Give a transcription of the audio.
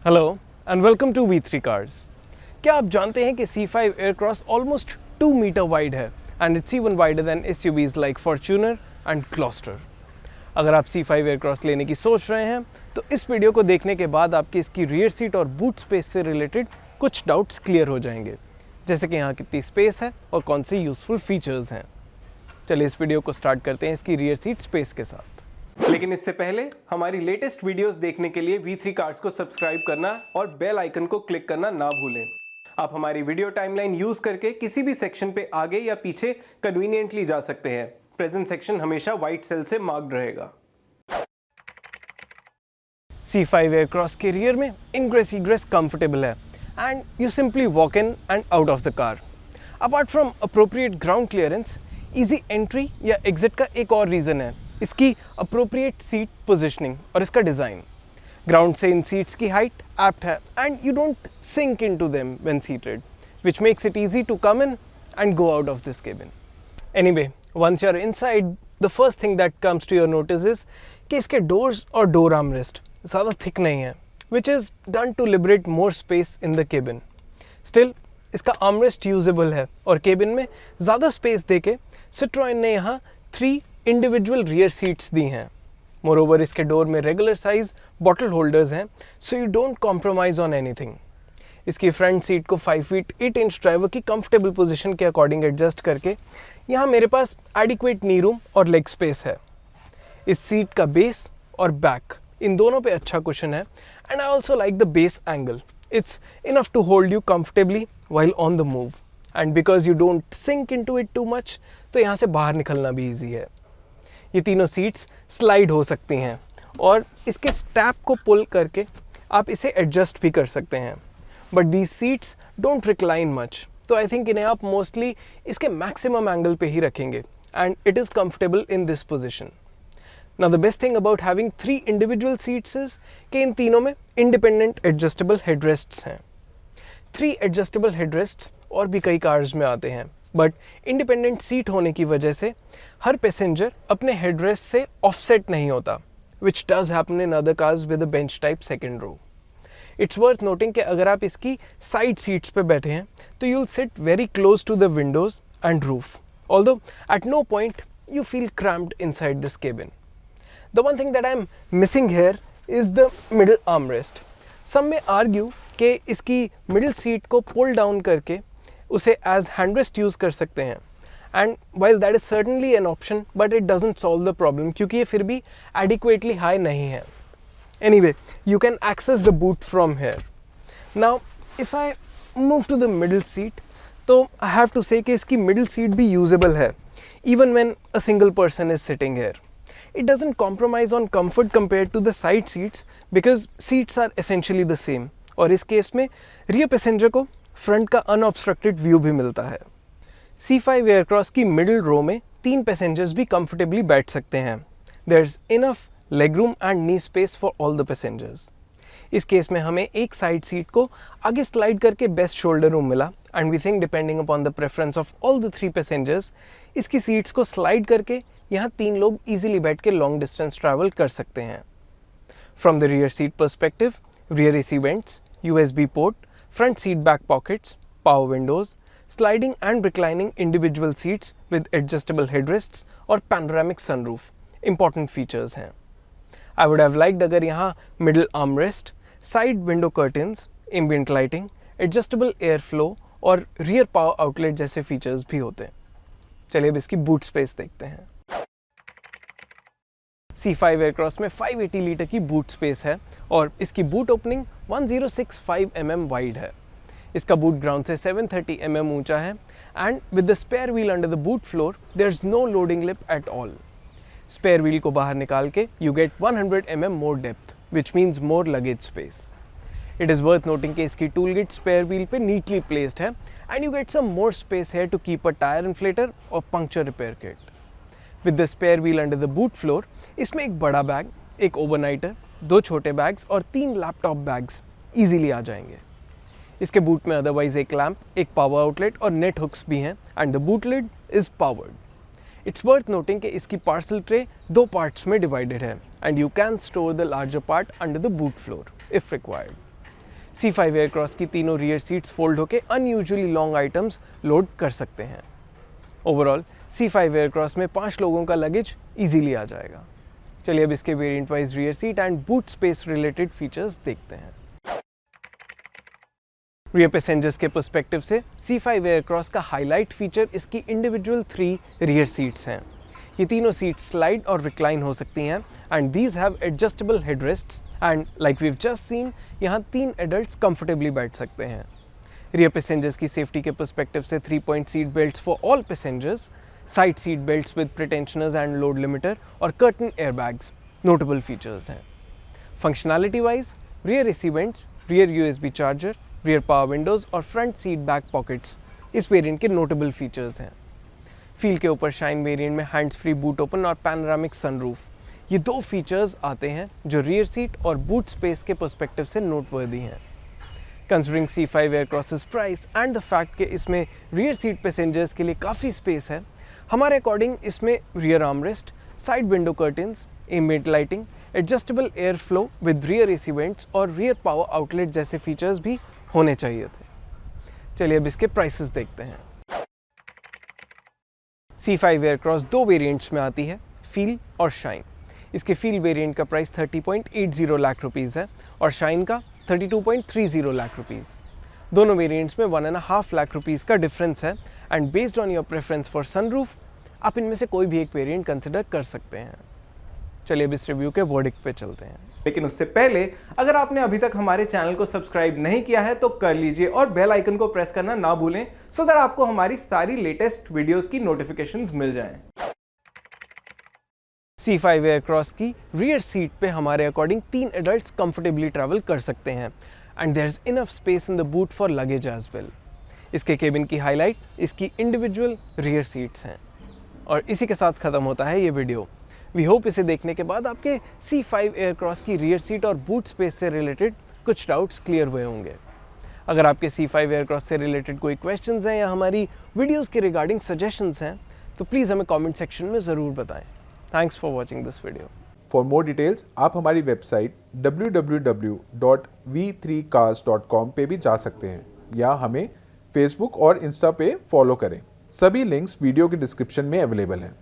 Hello and welcome to V3 cars. क्या आप जानते हैं कि C5 Aircross almost 2 metre wide है and it's even wider than SUVs like Fortuner and Gloster. अगर आप C5 एयरक्रॉस लेने की सोच रहे हैं तो इस वीडियो को देखने के बाद आपकी इसकी रियर सीट और बूट स्पेस से रिलेटेड कुछ डाउट्स क्लियर हो जाएंगे, जैसे कि यहाँ कितनी स्पेस है और कौन से यूजफुल फीचर्स हैं। चलिए इस वीडियो को स्टार्ट करते हैं इसकी रियर सीट स्पेस के साथ। लेकिन इससे पहले हमारी लेटेस्ट वीडियोस देखने के लिए V3 कार्स को सब्सक्राइब करना और बेल आइकन को क्लिक करना ना भूलें। आप हमारी वीडियो टाइमलाइन यूज करके किसी भी सेक्शन पे आगे या पीछे कन्वीनियंटली जा सकते हैं। प्रेजेंट सेक्शन हमेशा व्हाइट सेल से मार्क्ड रहेगा। C5 एयरक्रॉस के रियर में इनग्रेस इग्रेस कंफर्टेबल है and you simply walk in and out of the car. Apart from appropriate ground clearance, easy entry या एग्जिट का एक और रीज़न है इसकी अप्रोप्रिएट सीट पोजिशनिंग और इसका डिज़ाइन। ग्राउंड से इन सीट्स की हाइट एप्ट है and you don't sink in to them when seated, which makes it easy to come in and go out of this cabin. Anyway, once you are inside, the first thing that comes to your notice is कि इसके doors और door armrest ज़्यादा thick नहीं है, which is done to liberate more space in the cabin. Still इसका armrest usable है और cabin में ज़्यादा स्पेस देके सिट्रोएन ने यहाँ 3 इंडिविजुअल रियर सीट्स दी हैं। मोरओवर इसके डोर में रेगुलर साइज बॉटल होल्डर्स हैं, so you don't compromise on anything. इसकी फ्रंट सीट को 5 फीट 8 इंच ड्राइवर की कंफर्टेबल पोजीशन के अकॉर्डिंग एडजस्ट करके यहाँ मेरे पास एडिक्वेट नी रूम और लेग स्पेस है। इस सीट का बेस और बैक इन दोनों पे अच्छा कुशन है and I also like the base angle. It's enough to hold you comfortably while on the move and because you don't sink into it too much, तो यहाँ से बाहर निकलना भी ईजी है। ये तीनों सीट्स स्लाइड हो सकती हैं और इसके स्टैप को पुल करके आप इसे एडजस्ट भी कर सकते हैं, but these seats don't recline much, तो आई थिंक इन्हें आप मोस्टली इसके मैक्सिमम एंगल पे ही रखेंगे and it is comfortable in this position. Now the best thing about having 3 individual seats is कि इन तीनों में इंडिपेंडेंट एडजस्टेबल हेडरेस्ट्स हैं। 3 एडजस्टेबल हेडरेस्ट्स और भी कई कार्स में आते हैं, बट इंडिपेंडेंट सीट होने की वजह से हर पैसेंजर अपने हेडरेस्ट से ऑफसेट नहीं होता, which does happen in other cars with a bench type second row. It's worth noting कि अगर आप इसकी साइड सीट्स पे बैठे हैं तो you will sit very close to the windows and roof, although at no point you feel cramped inside this cabin. The one thing that I'm missing here is the middle armrest. Some may argue कि इसकी middle seat को pull down करके उसे as handrest use कर सकते हैं, and while that is certainly an option, but it doesn't solve the problem क्योंकि ये फिर भी adequately high नहीं है. Anyway, you can access the boot from here. Now, if I move to the middle seat, तो I have to say कि इसकी middle seat भी usable है, even when a single person is sitting here. It doesn't compromise on comfort compared to the side seats because seats are essentially the same. और इस case में rear passenger को front का unobstructed view भी मिलता है। C5 Aircross की middle रो में 3 पैसेंजर्स भी कंफर्टेबली बैठ सकते हैं। There's enough legroom and knee space for all the passengers. इस केस में हमें एक साइड सीट को आगे स्लाइड करके बेस्ट शोल्डर रूम मिला and we think depending upon the preference of all the 3 passengers, इसकी सीट्स को स्लाइड करके यहाँ 3 लोग इजीली बैठ के लॉन्ग डिस्टेंस ट्रैवल कर सकते हैं। From the rear seat perspective, rear AC vents, USB port, front seat back pockets, power windows, sliding and reclining individual seats with adjustable headrests और पैनोरामिक सनरूफ इंपॉर्टेंट फीचर्स हैं। I would have liked अगर यहाँ middle armrest, side window curtains, ambient lighting, adjustable air flow और rear power outlet जैसे features भी होते हैं। चलिए अब इसकी बूट स्पेस देखते हैं। C5 एयरक्रॉस में 580 लीटर की बूट स्पेस है और इसकी बूट ओपनिंग 1065 mm वाइड है। इसका बूट ग्राउंड से 730 mm ऊंचा है and with the spare wheel under the boot floor there is no loading lip at all. Spare wheel को बाहर निकाल के you get 100 mm more depth, which means more luggage space. It is worth noting कि इसकी tool kit spare wheel पे neatly placed है and you get some more space here to keep a tyre inflator और puncture repair kit. With the spare wheel under the boot floor, इसमें एक बड़ा bag, एक ओवरनाइटर, 2 छोटे बैग्स और 3 laptop bags easily आ जाएंगे। इसके बूट में अदरवाइज एक लैंप, एक पावर आउटलेट और नेट हुक्स भी हैं and the boot lid is powered. It's worth noting कि इसकी पार्सल ट्रे 2 पार्ट्स में डिवाइडेड है and you can store the larger part under the boot floor if required. C5 Aircross की तीनों rear seats fold होकर unusually long items load कर सकते हैं। ओवरऑल C5 एयरक्रॉस में 5 लोगों का लगेज इजीली आ जाएगा। चलिए अब इसके variant wise rear seat and boot space related features देखते हैं। रियर पैसेंजर्स के पर्सपेक्टिव से C5 एयरक्रॉस का हाईलाइट फीचर इसकी इंडिविजुअल 3 रियर सीट्स हैं। ये तीनों सीट्स स्लाइड और रिक्लाइन हो सकती हैं and these have adjustable headrests and like we've just seen यहाँ 3 एडल्ट्स कंफर्टेबली बैठ सकते हैं। रियर पैसेंजर्स की सेफ्टी के पर्सपेक्टिव से 3-point seat belts for all passengers, side seat belts with pretensioners and load limiter और कर्टन एयरबैग्स नोटेबल फीचर्स हैं। Functionality wise rear AC vents, rear USB charger, rear power windows और front seat back pockets इस variant के notable features हैं। Feel के ऊपर Shine variant में hands free boot open और पैनोरामिक सनरूफ, ये 2 फीचर्स आते हैं जो रियर सीट और बूट स्पेस के पर्सपेक्टिव से नोटवर्दी हैं। Considering C5 Aircross's price and the fact कि इसमें रियर सीट पैसेंजर्स के लिए काफ़ी स्पेस है, हमारे अकॉर्डिंग इसमें rear armrest, side window curtains, ambient lighting, adjustable air flow with rear AC vents और रियर पावर आउटलेट जैसे फीचर्स भी होने चाहिए थे। चलिए अब इसके प्राइसेस देखते हैं। C5 एयरक्रॉस 2 वेरिएंट्स में आती है, फील और शाइन। इसके फील वेरिएंट का प्राइस 30.80 लाख रुपीज़ है और शाइन का 32.30 लाख रुपीज़। दोनों वेरिएंट्स में 1.5 लाख रुपीज़ का डिफरेंस है and based on your preference for sunroof आप इनमें से कोई भी एक वेरिएंट कंसिडर कर सकते हैं। चलिए अब इस रिव्यू के वर्डिक्ट पे चलते हैं। लेकिन उससे पहले अगर आपने अभी तक हमारे चैनल को सब्सक्राइब नहीं किया है तो कर लीजिए और बेल आइकन को प्रेस करना ना भूलें सो दैट आपको हमारी सारी लेटेस्ट वीडियोस की नोटिफिकेशंस मिल जाएं। C5 एयरक्रॉस की रियर सीट पे हमारे अकॉर्डिंग 3 एडल्ट्स कंफर्टेबली ट्रैवल कर सकते हैं and there is enough space in the boot for luggage as well. इसके केबिन की हाईलाइट इसकी इंडिविजुअल रियर सीट्स हैं। और इसी के साथ ख़त्म होता है ये वीडियो। वी होप इसे देखने के बाद आपके C5 एयरक्रॉस की रियर सीट और बूट स्पेस से रिलेटेड कुछ डाउट्स क्लियर हुए होंगे। अगर आपके C5 एयरक्रॉस से रिलेटेड कोई क्वेश्चंस हैं या हमारी वीडियोस के रिगार्डिंग सजेशंस हैं तो प्लीज़ हमें कमेंट सेक्शन में ज़रूर बताएं। Thanks for watching this video. For more details आप हमारी वेबसाइट www.v3cars.com पे भी जा सकते हैं या हमें फेसबुक और इंस्टा पे फॉलो करें। सभी लिंक्स वीडियो के डिस्क्रिप्शन में अवेलेबल हैं।